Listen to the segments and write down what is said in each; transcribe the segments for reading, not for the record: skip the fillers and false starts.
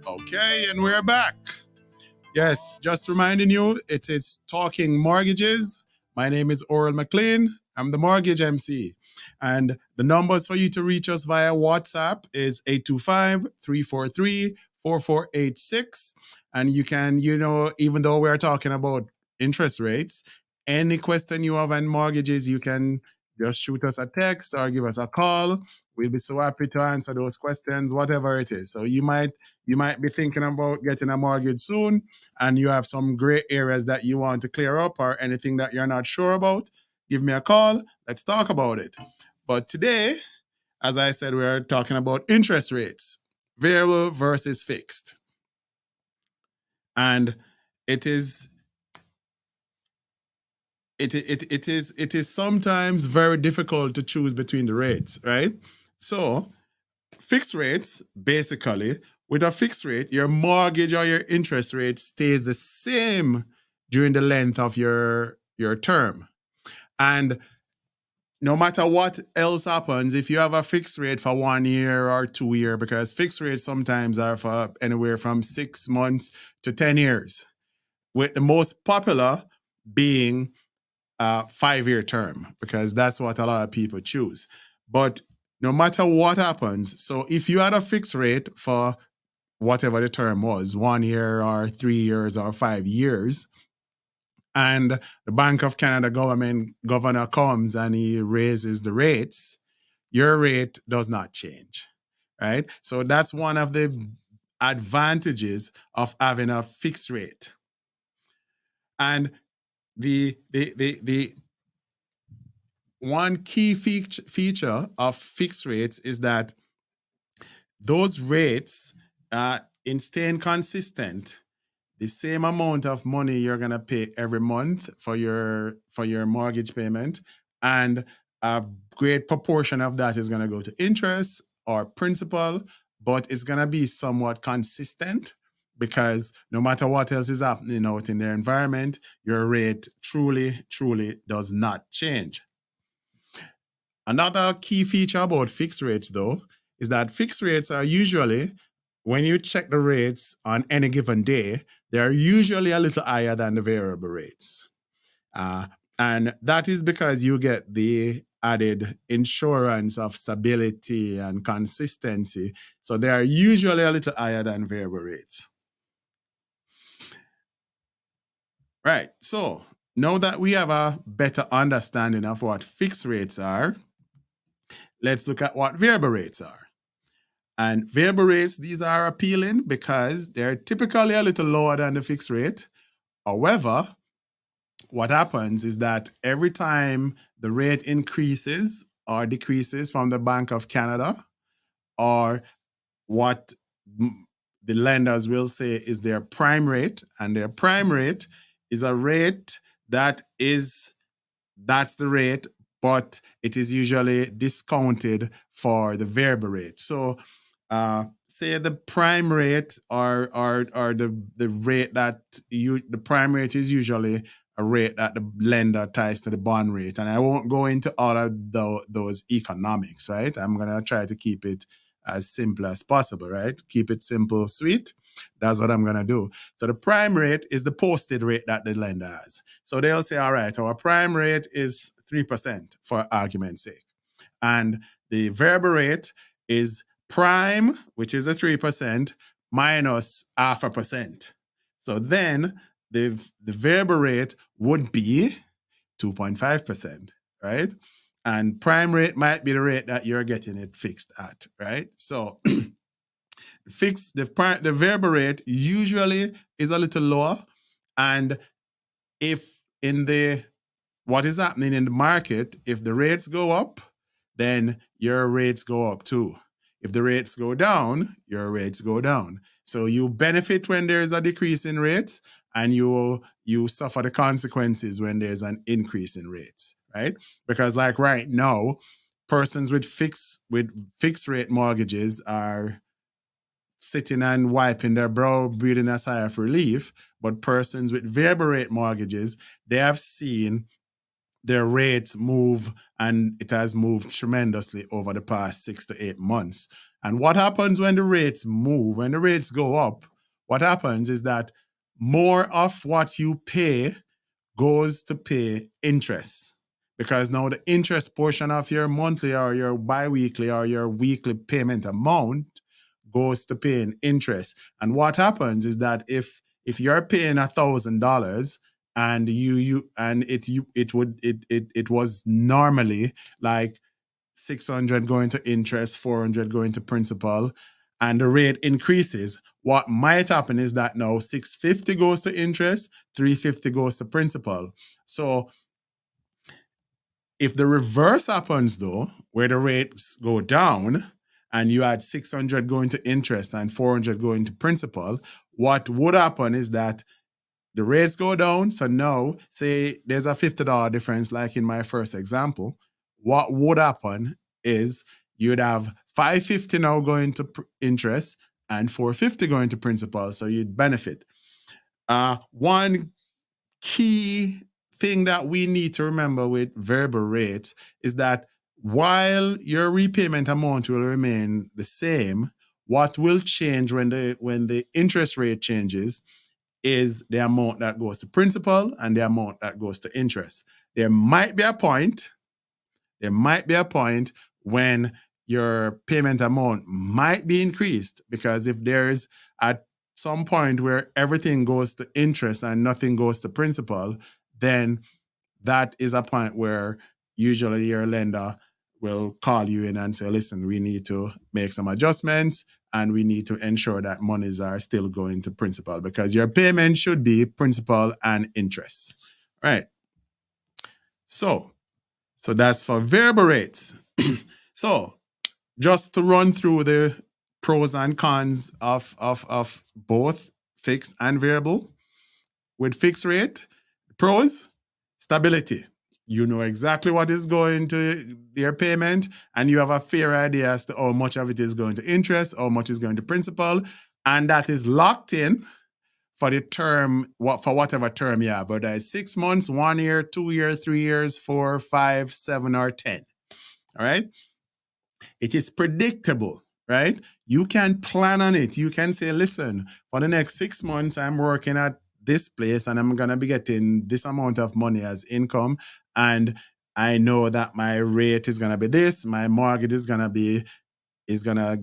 Okay, and we're back. Yes, just reminding you, it is Talking Mortgages. My name is Oral Mclean. I'm the mortgage MC. And the numbers for you to reach us via WhatsApp is 825-343-4486. And you can, even though we're talking about interest rates, any question you have on mortgages, you can just shoot us a text or give us a call. We'll be so happy to answer those questions, whatever it is. So you might be thinking about getting a mortgage soon, and you have some gray areas that you want to clear up or anything that you're not sure about, give me a call. Let's talk about it. But today, as I said, we're talking about interest rates, variable versus fixed. And it is sometimes very difficult to choose between the rates, right? So fixed rates, basically, with a fixed rate, your mortgage or your interest rate stays the same during the length of your term. And no matter what else happens, if you have a fixed rate for 1 year or 2 year, because fixed rates sometimes are for anywhere from 6 months to 10 years, with the most popular being a 5-year term, because that's what a lot of people choose. But no matter what happens, so if you had a fixed rate for whatever the term was, 1 year or 3 years or 5 years, and the Bank of Canada governor comes and he raises the rates, your rate does not change, right? So that's one of the advantages of having a fixed rate. And the one key feature of fixed rates is that those rates, in staying consistent, the same amount of money you're gonna pay every month for your mortgage payment, and a great proportion of that is gonna go to interest or principal, but it's gonna be somewhat consistent, because no matter what else is happening out in their environment, your rate truly does not change. Another key feature about fixed rates, though, is that fixed rates are usually, when you check the rates on any given day, they're usually a little higher than the variable rates. And that is because you get the added insurance of stability and consistency. So they are usually a little higher than variable rates. Right. So now that we have a better understanding of what fixed rates are, let's look at what variable rates are. And variable rates, these are appealing because they're typically a little lower than the fixed rate. However, what happens is that every time the rate increases or decreases from the Bank of Canada, or what the lenders will say is their prime rate, and their prime rate is a rate that's the rate, but it is usually discounted for the variable rate. So say the prime rate or the rate that the prime rate is usually a rate that the lender ties to the bond rate. And I won't go into all of those economics, right? I'm going to try to keep it as simple as possible, right? Keep it simple, sweet. That's what I'm going to do. So the prime rate is the posted rate that the lender has. So they'll say, all right, our prime rate is 3% for argument's sake. And the variable rate is prime, which is the 3%, minus 0.5%. So then the variable rate would be 2.5%, right? And prime rate might be the rate that you're getting it fixed at, right? So the variable rate usually is a little lower. And if what is happening in the market, if the rates go up, then your rates go up too. If the rates go down, your rates go down. So you benefit when there's a decrease in rates, and you suffer the consequences when there's an increase in rates, right? Because like right now, persons with fixed rate mortgages are sitting and wiping their brow, breathing a sigh of relief. But persons with variable rate mortgages, they have seen their rates move, and it has moved tremendously over the past 6 to 8 months. And what happens when the rates move, when the rates go up, what happens is that more of what you pay goes to pay interest. Because now the interest portion of your monthly or your biweekly or your weekly payment amount goes to paying interest. And what happens is that if you're paying $1,000 and it was normally like 600 going to interest, 400 going to principal, and the rate increases, what might happen is that now 650 goes to interest, 350 goes to principal. So if the reverse happens though, where the rates go down and you had 600 going to interest and 400 going to principal, what would happen is that the rates go down. So now, say there's a $50 difference, like in my first example. What would happen is you'd have $550 now going to interest and $450 going to principal. So you'd benefit. One key thing that we need to remember with variable rates is that while your repayment amount will remain the same, what will change when the interest rate changes is the amount that goes to principal and the amount that goes to interest. There might be a point when your payment amount might be increased, because if there's at some point where everything goes to interest and nothing goes to principal, then that is a point where usually your lender will call you in and say, listen, we need to make some adjustments and we need to ensure that monies are still going to principal, because your payment should be principal and interest. Right. So that's for variable rates. So just to run through the pros and cons of both fixed and variable. With fixed rate, pros, stability. You know exactly what is going to your payment, and you have a fair idea as to how much of it is going to interest, how much is going to principal, and that is locked in for the term, for whatever term you have, whether it's 6 months, 1 year, 2 years, 3 years, 4, 5, 7, or 10. All right? It is predictable, right? You can plan on it. You can say, listen, for the next 6 months, I'm working at this place and I'm going to be getting this amount of money as income. And I know that my rate is going to be this. My mortgage is going to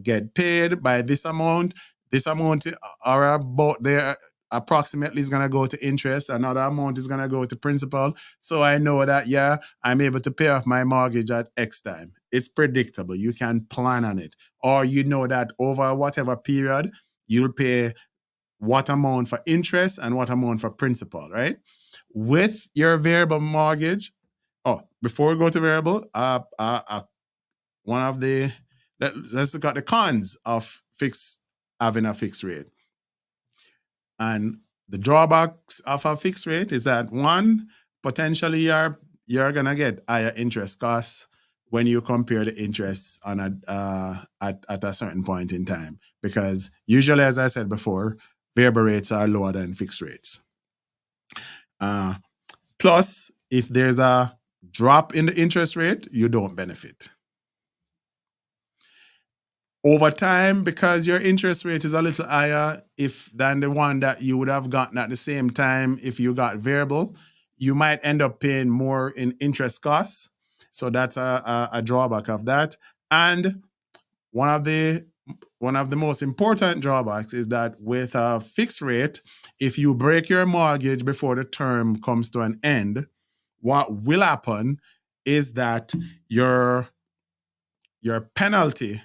get paid by this amount. This amount or about there approximately is going to go to interest. Another amount is going to go to principal. So I know that, yeah, I'm able to pay off my mortgage at X time. It's predictable. You can plan on it. Or you know that over whatever period, you'll pay what amount for interest and what amount for principal, right? With your variable mortgage, before we go to variable, let's look at the cons of having a fixed rate. And the drawbacks of a fixed rate is that, one, potentially you're gonna get higher interest costs when you compare the interest on at a certain point in time, because usually, as I said before, variable rates are lower than fixed rates. Plus, if there's a drop in the interest rate, you don't benefit. Over time, because your interest rate is a little higher than the one that you would have gotten at the same time if you got variable, you might end up paying more in interest costs. So that's a drawback of that. And one of the most important drawbacks is that with a fixed rate, if you break your mortgage before the term comes to an end, what will happen is that your penalty,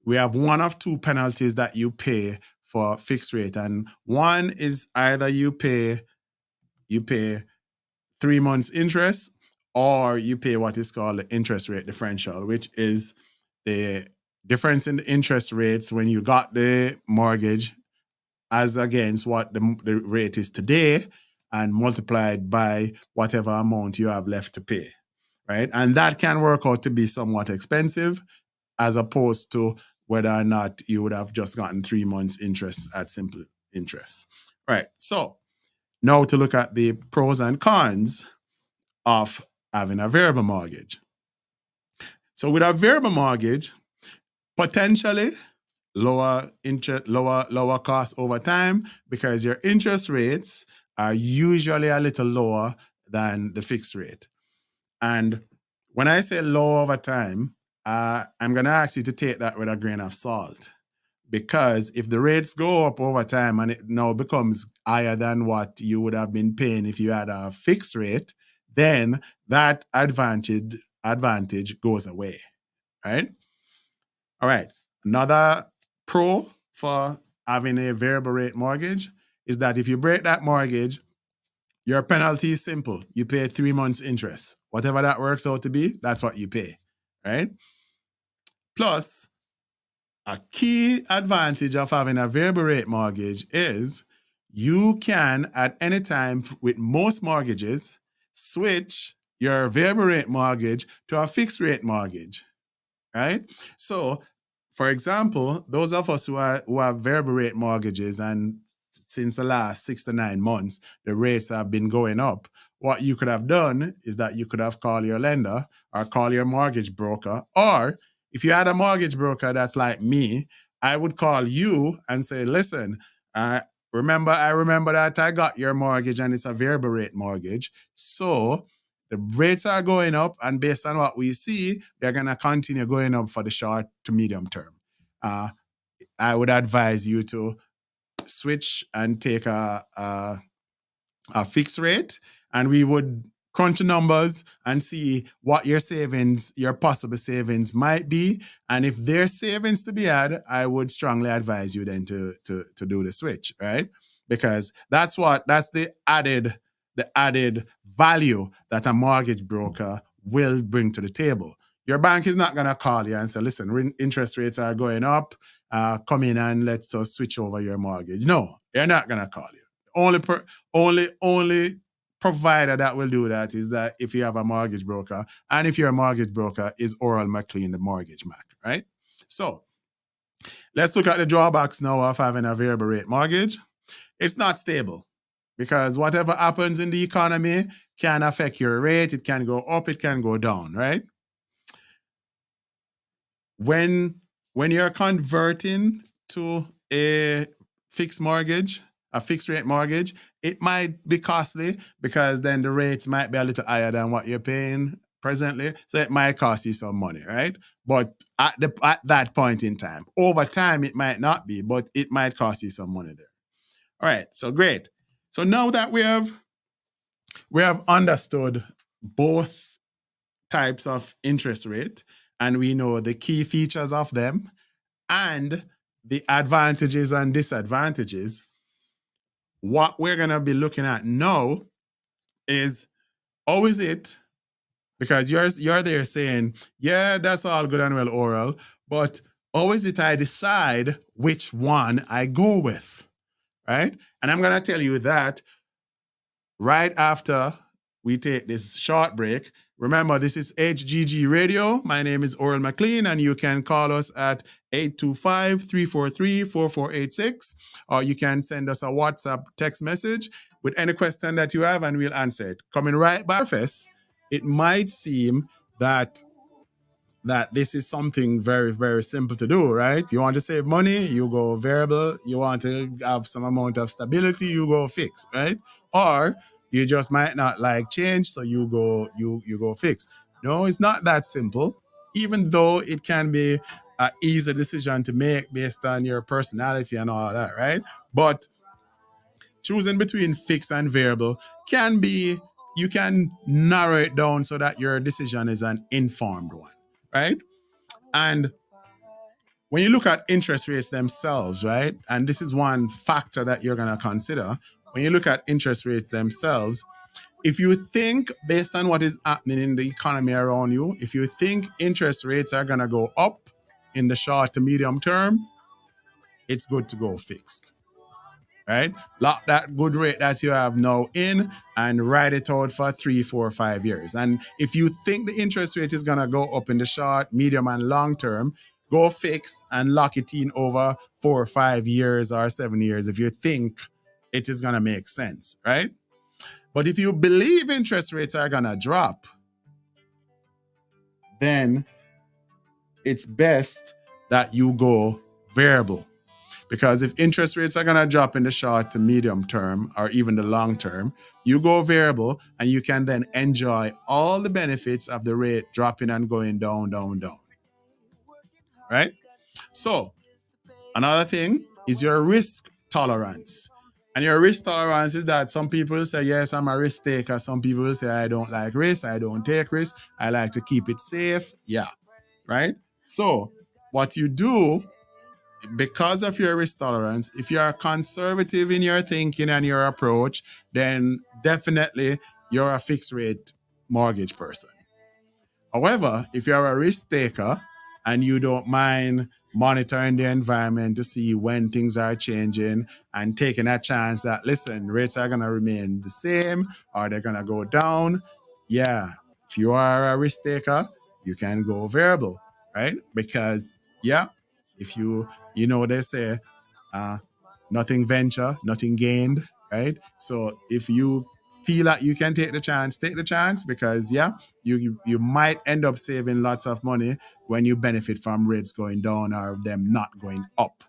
we have one of two penalties that you pay for fixed rate. And one is either you pay 3 months interest, or you pay what is called the interest rate differential, which is the difference in the interest rates when you got the mortgage as against what the rate is today, and multiplied by whatever amount you have left to pay, right? And that can work out to be somewhat expensive, as opposed to whether or not you would have just gotten 3 months interest at simple interest. Right. So now to look at the pros and cons of having a variable mortgage. So with a variable mortgage, potentially lower interest, lower cost over time because your interest rates are usually a little lower than the fixed rate. And when I say low over time, I'm going to ask you to take that with a grain of salt. Because if the rates go up over time and it now becomes higher than what you would have been paying if you had a fixed rate, then that advantage goes away, right? All right. Another pro for having a variable rate mortgage is that if you break that mortgage, your penalty is simple. You pay 3 months interest. Whatever that works out to be, that's what you pay, right? Plus, a key advantage of having a variable rate mortgage is you can, at any time with most mortgages, switch your variable rate mortgage to a fixed rate mortgage, right? So, for example, those of us who have variable rate mortgages and since the last 6 to 9 months, the rates have been going up. What you could have done is that you could have called your lender or call your mortgage broker, or if you had a mortgage broker that's like me, I would call you and say, listen, I remember that I got your mortgage and it's a variable rate mortgage. So the rates are going up, and based on what we see, they're going to continue going up for the short to medium term. I would advise you to switch and take a fixed rate, and we would crunch the numbers and see what your savings, your possible savings might be. And if there's savings to be had, I would strongly advise you then to do the switch, right? Because that's the added value that a mortgage broker will bring to the table. Your bank is not going to call you and say, listen, interest rates are going up. Come in and let's just switch over your mortgage. No, they're not going to call you. Only provider that will do that is that if you have a mortgage broker, and if your mortgage broker is Mclean, the mortgage mac, right? So let's look at the drawbacks now of having a variable rate mortgage. It's not stable because whatever happens in the economy can affect your rate. It can go up, it can go down, right? When you're converting to a fixed rate mortgage, it might be costly because then the rates might be a little higher than what you're paying presently. So it might cost you some money, right? But at that point in time, over time, it might not be, but it might cost you some money there. All right, so great. So now that we have understood both types of interest rate, and we know the key features of them and the advantages and disadvantages, what we're going to be looking at now is how is it, because you're there saying, yeah, that's all good and well, Oral, but how is it I decide which one I go with, right? And I'm going to tell you that right after we take this short break. Remember, this is HGG Radio. My name is Oral Mclean, and you can call us at 825-343-4486, or you can send us a WhatsApp text message with any question that you have, and we'll answer it. Coming right back, surface, it might seem that this is something very, very simple to do, right? You want to save money, you go variable. You want to have some amount of stability, you go fixed, right? Or you just might not like change, so you go fixed. No, it's not that simple, even though it can be an easy decision to make based on your personality and all that, right? But choosing between fixed and variable you can narrow it down so that your decision is an informed one, right? And when you look at interest rates themselves, right, and this is one factor that you're going to consider, when you look at interest rates themselves, if you think based on what is happening in the economy around you, if you think interest rates are going to go up in the short to medium term, it's good to go fixed. Right? Lock that good rate that you have now in and write it out for 3, 4, 5 years. And if you think the interest rate is going to go up in the short, medium, and long term, go fixed and lock it in over 4 or 5 years or 7 years if you think it is going to make sense, right? But if you believe interest rates are going to drop, then it's best that you go variable. Because if interest rates are going to drop in the short to medium term or even the long term, you go variable and you can then enjoy all the benefits of the rate dropping and going down, down, down. Right? So, another thing is your risk tolerance. And your risk tolerance is that some people say, yes, I'm a risk taker. Some people say, I don't like risk. I don't take risk. I like to keep it safe. Yeah. Right? So, what you do because of your risk tolerance, if you are conservative in your thinking and your approach, then definitely you're a fixed rate mortgage person. However, if you're a risk taker and you don't mind monitoring the environment to see when things are changing and taking a chance that, listen, rates are going to remain the same or they're going to go down, yeah, if you are a risk taker, you can go variable, right? Because, yeah, if they say, uh, nothing venture, nothing gained, right? So if you feel like you can take the chance because you might end up saving lots of money when you benefit from rates going down or them not going up.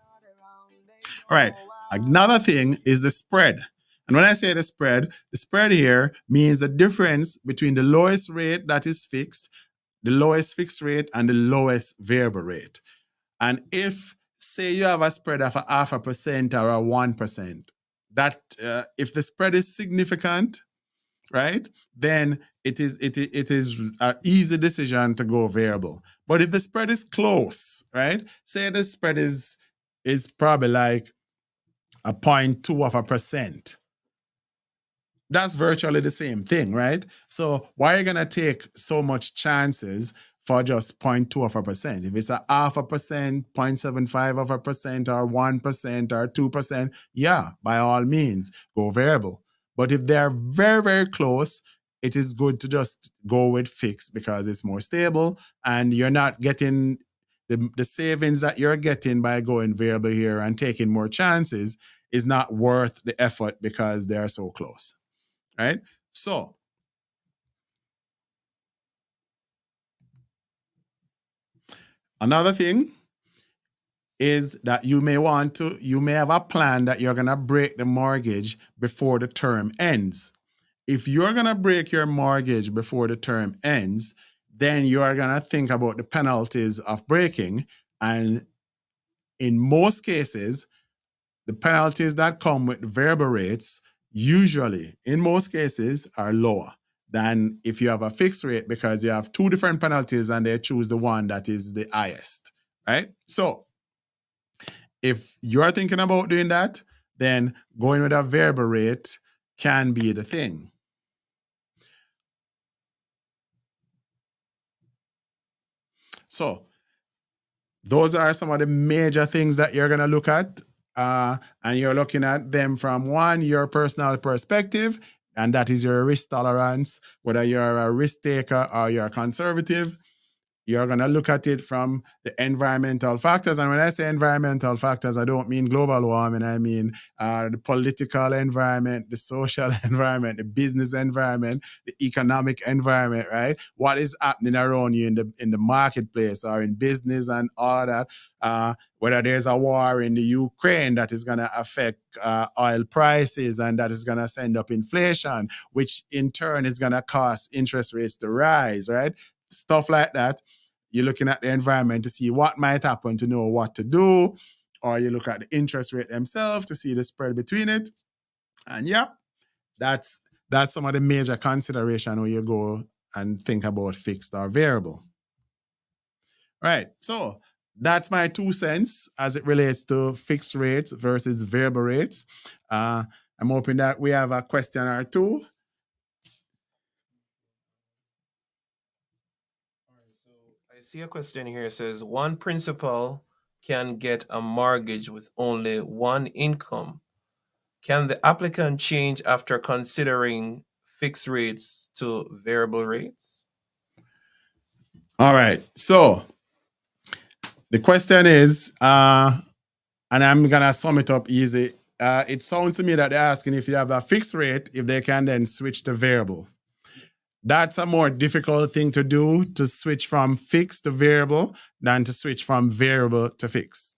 All right. Another thing is the spread. And when I say the spread here means the difference between the lowest rate that is fixed, the lowest fixed rate, and the lowest variable rate. And if, say, you have a spread of a 0.5% or a 1%, that if the spread is significant, right, then it is an easy decision to go variable. But if the spread is close, right, say the spread is probably like a 0.2%, that's virtually the same thing, right? So why are you gonna take so much chances for just 0.2%? If it's a 0.5%, 0.75%, or 1% or 2%, yeah, by all means, go variable. But if they're very, very close, it is good to just go with fixed because it's more stable and you're not getting the savings that you're getting by going variable here and taking more chances is not worth the effort because they're so close. Right? So, another thing is that you may have a plan that you're going to break the mortgage before the term ends. If you're going to break your mortgage before the term ends, then you are going to think about the penalties of breaking. And in most cases, the penalties that come with variable rates usually, in most cases, are lower than if you have a fixed rate because you have two different penalties and they choose the one that is the highest, right? So if you're thinking about doing that, then going with a variable rate can be the thing. So those are some of the major things that you're going to look at. And you're looking at them from one, your personal perspective, and that is your risk tolerance, whether you're a risk taker or you're conservative. You're going to look at it from the environmental factors. And when I say environmental factors, I don't mean global warming. I mean the political environment, the social environment, the business environment, the economic environment, right? What is happening around you in the marketplace or in business and all that. Whether there's a war in the Ukraine that is going to affect oil prices and that is going to send up inflation, which in turn is going to cause interest rates to rise, right? Stuff like that. You're looking at the environment to see what might happen to know what to do, or you look at the interest rate themselves to see the spread between it. And that's some of the major consideration when you go and think about fixed or variable. Right. So that's my 2 cents as it relates to fixed rates versus variable rates. I'm hoping that we have a question or two. I see a question here. It says one principal can get a mortgage with only one income. Can the applicant change after considering fixed rates to variable rates? All right. So the question is, and I'm gonna sum it up easy. It sounds to me that they're asking if you have a fixed rate, if they can then switch to variable. That's a more difficult thing to do, to switch from fixed to variable than to switch from variable to fixed.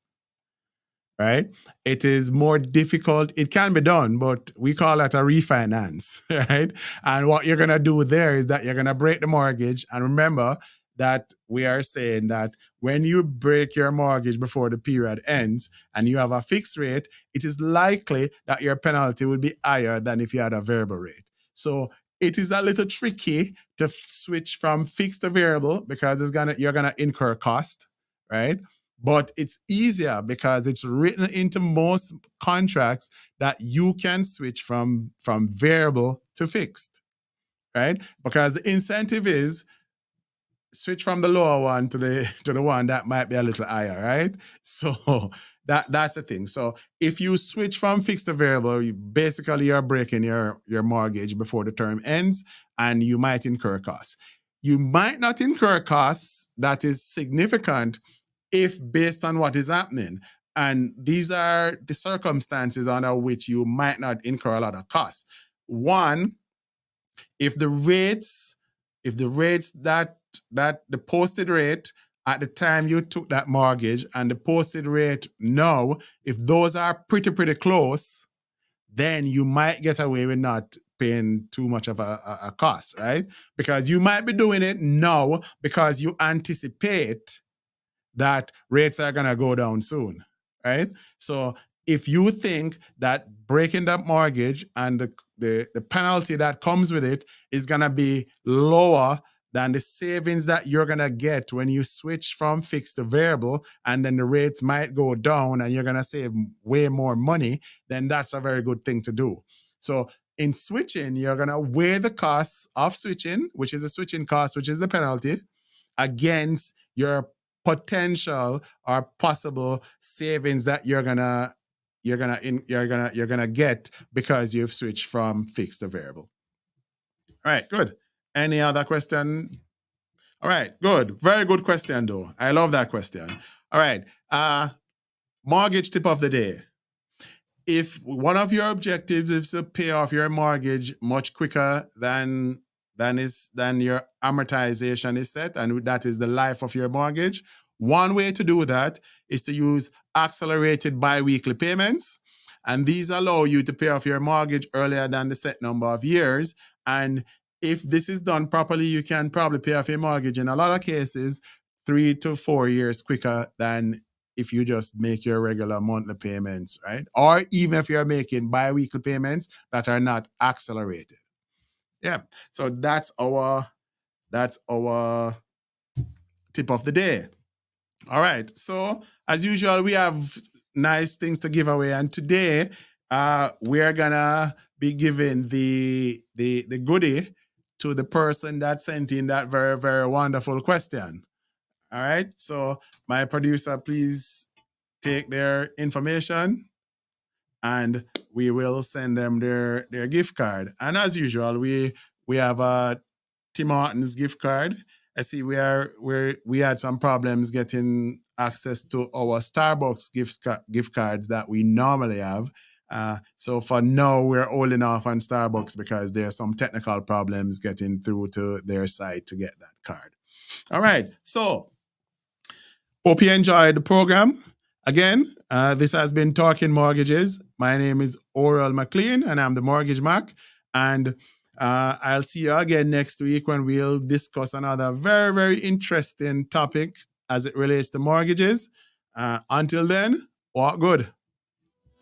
right? It is more difficult. It can be done, but we call that a refinance, right? And what you're going to do there is that you're going to break the mortgage. And remember that we are saying that when you break your mortgage before the period ends and you have a fixed rate, it is likely that your penalty will be higher than if you had a variable rate. So it is a little tricky to switch from fixed to variable because you're gonna incur cost, right? But it's easier because it's written into most contracts that you can switch from variable to fixed, right? Because the incentive is switch from the lower one to the one that might be a little higher, right? So that's the thing. So if you switch from fixed to variable, you're breaking your mortgage before the term ends, and you might incur costs. You might not incur costs that is significant if based on what is happening. And these are the circumstances under which you might not incur a lot of costs. One, if the rates that the posted rate at the time you took that mortgage and the posted rate now, if those are pretty close, then you might get away with not paying too much of a cost, right? Because you might be doing it now because you anticipate that rates are going to go down soon, right? So if you think that breaking that mortgage and the penalty that comes with it is going to be lower than the savings that you're going to get when you switch from fixed to variable, and then the rates might go down and you're going to save way more money, then that's a very good thing to do. So in switching, you're going to weigh the costs of switching, which is the switching cost, which is the penalty, against your potential or possible savings that you're gonna get because you've switched from fixed to variable. All right, good. Any other question? All right, good. Very good question, though. I love that question. All right. Mortgage tip of the day. If one of your objectives is to pay off your mortgage much quicker than your amortization is set, and that is the life of your mortgage, one way to do that is to use accelerated biweekly payments. And these allow you to pay off your mortgage earlier than the set number of years. And if this is done properly, you can probably pay off your mortgage in a lot of cases 3 to 4 years quicker than if you just make your regular monthly payments, right? Or even if you're making bi-weekly payments that are not accelerated. Yeah. So that's our tip of the day. All right. So as usual, we have nice things to give away. And today we're gonna be giving the goodie to the person that sent in that very, very wonderful question. All right. So my producer, please take their information and we will send them their gift card. And as usual, we have a Tim Hortons gift card. I see we had some problems getting access to our Starbucks gift card that we normally have. So for now, we're holding off on Starbucks because there are some technical problems getting through to their site to get that card. All right. So hope you enjoyed the program. Again, this has been Talking Mortgages. My name is Oral Mclean, and I'm the Mortgage Mac. And I'll see you again next week when we'll discuss another very, very interesting topic as it relates to mortgages. Until then, walk good.